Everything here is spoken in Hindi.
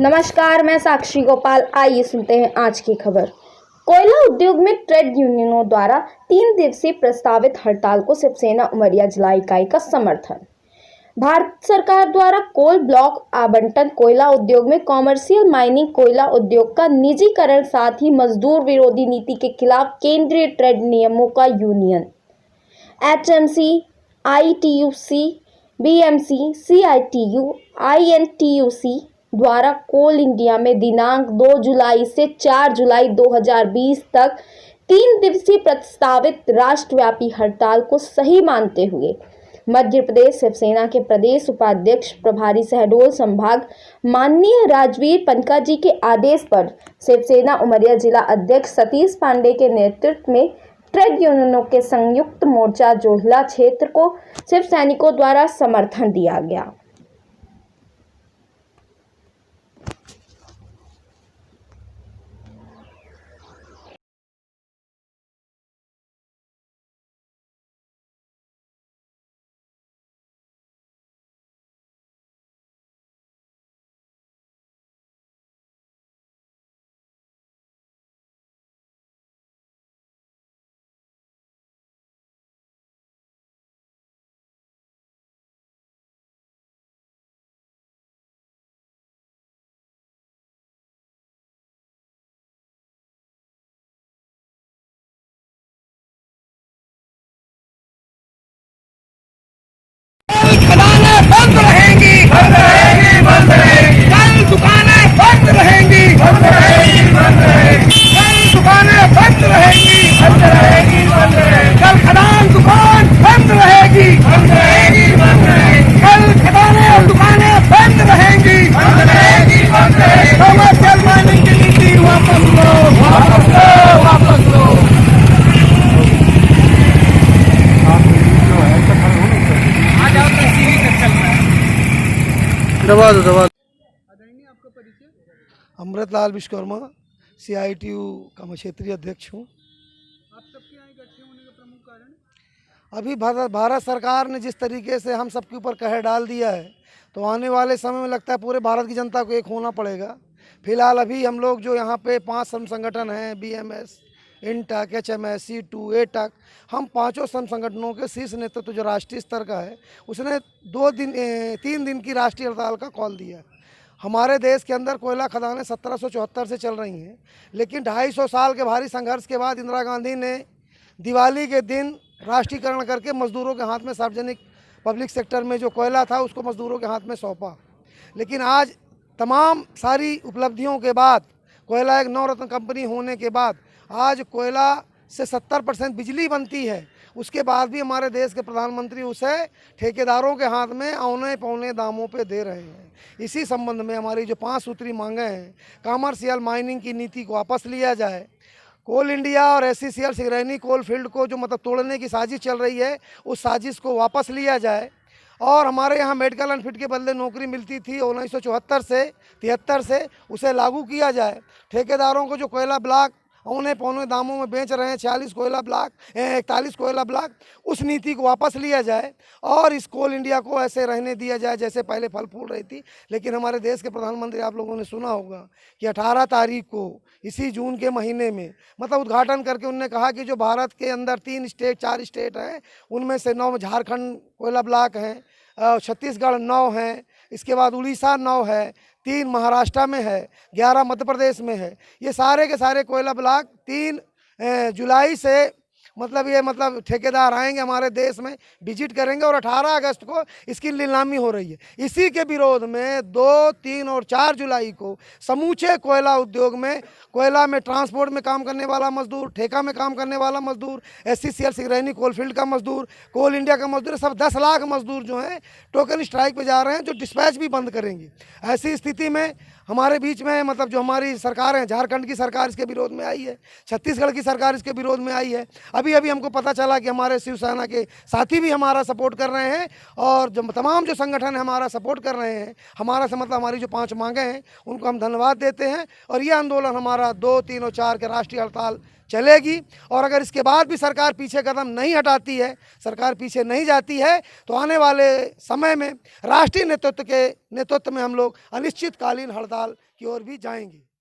नमस्कार, मैं साक्षी गोपाल। आइए सुनते हैं आज की खबर। कोयला उद्योग में ट्रेड यूनियनों द्वारा 3 दिवसीय प्रस्तावित हड़ताल को शिवसेना उमरिया जिला इकाई का समर्थन। भारत सरकार द्वारा कोल ब्लॉक आवंटन, कोयला उद्योग में कॉमर्शियल माइनिंग, कोयला उद्योग का निजीकरण, साथ ही मजदूर विरोधी नीति के खिलाफ केंद्रीय ट्रेड नियमों का union HMC, ITUC, BMC, CITU, INTUC द्वारा कोल इंडिया में दिनांक 2 जुलाई से 4 जुलाई 2020 तक 3 दिवसीय प्रस्तावित राष्ट्रव्यापी हड़ताल को सही मानते हुए मध्य प्रदेश शिवसेना के प्रदेश उपाध्यक्ष प्रभारी शहडोल संभाग माननीय राजवीर पनका जी के आदेश पर शिवसेना उमरिया जिला अध्यक्ष सतीश पांडे के नेतृत्व में ट्रेड यूनियनों के संयुक्त मोर्चा जोहला क्षेत्र को शिव सैनिकों द्वारा समर्थन दिया गया। दुकानें बंद रहेंगी, बंद रहेंगी, बंद रहेंगी। कल दुकानें बंद रहेंगी, बंद रहेंगी, बंद रहेंगी। कल दुकानें बंद रहेंगी, बंद रहेंगी, बंद रहेंगी। कल खदान दुकान बंद रहेगी, बंद रहेगी, बंद रहेगी। कल खदानें और दुकानें बंद रहेंगी, बंद रहेगी, बंद रहेगी। कमर्शियल माइनिंग की नीति वापस लो, वापस लो, वापस लो। अमृतलाल विश्वकर्मा CITU का मैं क्षेत्रीय अध्यक्ष हूँ। आप सबके यहाँ इकट्ठे होने का प्रमुख कारण? अभी भारत सरकार ने जिस तरीके से हम सबके ऊपर कहर डाल दिया है, तो आने वाले समय में लगता है पूरे भारत की जनता को एक होना पड़ेगा। फिलहाल अभी हम लोग जो यहाँ पे 5 श्रम संगठन हैं, BMS, INTUC, HMS, C2, ATUC, हम 5 श्रम संगठनों के शीर्ष नेतृत्व जो राष्ट्रीय स्तर का है, उसने 3 दिन की राष्ट्रीय हड़ताल का कॉल दिया है। हमारे देश के अंदर कोयला खदानें 1774 से चल रही हैं, लेकिन 250 साल के भारी संघर्ष के बाद इंदिरा गांधी ने दिवाली के दिन राष्ट्रीयकरण करके मजदूरों के हाथ में सार्वजनिक पब्लिक सेक्टर में जो कोयला था उसको मजदूरों के हाथ में सौंपा। लेकिन आज तमाम सारी उपलब्धियों के बाद, कोयला एक नवरत्न कंपनी होने के बाद आज कोयला से 70% बिजली बनती है, उसके बाद भी हमारे देश के प्रधानमंत्री उसे ठेकेदारों के हाथ में औने पौने दामों पे दे रहे हैं। इसी संबंध में हमारी जो 5 सूत्री मांगें हैं, कॉमर्शियल माइनिंग की नीति को वापस लिया जाए, कोल इंडिया और SCCL सिंगरैनी कोल फील्ड को जो तोड़ने की साजिश चल रही है, उस साजिश को वापस लिया जाए। और हमारे यहाँ मेडिकल अनफिट के बदले नौकरी मिलती थी 1974 से 73 से, उसे लागू किया जाए। ठेकेदारों को जो कोयला ब्लॉक औने पौने दामों में बेच रहे हैं, 41 कोयला ब्लॉक, उस नीति को वापस लिया जाए और इस कोल इंडिया को ऐसे रहने दिया जाए जैसे पहले फल फूल रही थी। लेकिन हमारे देश के प्रधानमंत्री, आप लोगों ने सुना होगा कि 18 तारीख को इसी जून के महीने में उद्घाटन करके उन्होंने कहा कि जो भारत के अंदर 4 स्टेट हैं, उनमें से 9 झारखंड कोयला ब्लॉक हैं, छत्तीसगढ़ 9 हैं, इसके बाद उड़ीसा 9 है, 3 महाराष्ट्र में है, 11 मध्य प्रदेश में है। ये सारे के सारे कोयला ब्लॉक 3 जुलाई से ठेकेदार आएंगे हमारे देश में, विजिट करेंगे और 18 अगस्त को इसकी नीलामी हो रही है। इसी के विरोध में 2, 3 और 4 जुलाई को समूचे कोयला उद्योग में, कोयला में ट्रांसपोर्ट में काम करने वाला मजदूर, ठेका में काम करने वाला मजदूर, SCCL सिंगरैनी कोलफील्ड का मजदूर, कोल इंडिया का मजदूर, सब 10 लाख मजदूर जो हैं टोकन स्ट्राइक पे जा रहे हैं, जो डिस्पैच भी बंद करेंगी। ऐसी स्थिति में हमारे बीच में जो हमारी सरकार है, झारखंड की सरकार इसके विरोध में आई है, छत्तीसगढ़ की सरकार इसके विरोध में आई है। अभी अभी हमको पता चला कि हमारे शिवसेना के साथी भी हमारा सपोर्ट कर रहे हैं और जो तमाम जो संगठन हमारा सपोर्ट कर रहे हैं, हमारा से मतलब हमारी जो 5 मांगे हैं उनको हम धन्यवाद देते हैं। और ये आंदोलन हमारा 2, 3 और 4 के राष्ट्रीय हड़ताल चलेगी। और अगर इसके बाद भी सरकार पीछे कदम नहीं हटाती है, सरकार पीछे नहीं जाती है, तो आने वाले समय में राष्ट्रीय नेतृत्व में हम लोग अनिश्चितकालीन हड़ताल की ओर भी जाएंगे।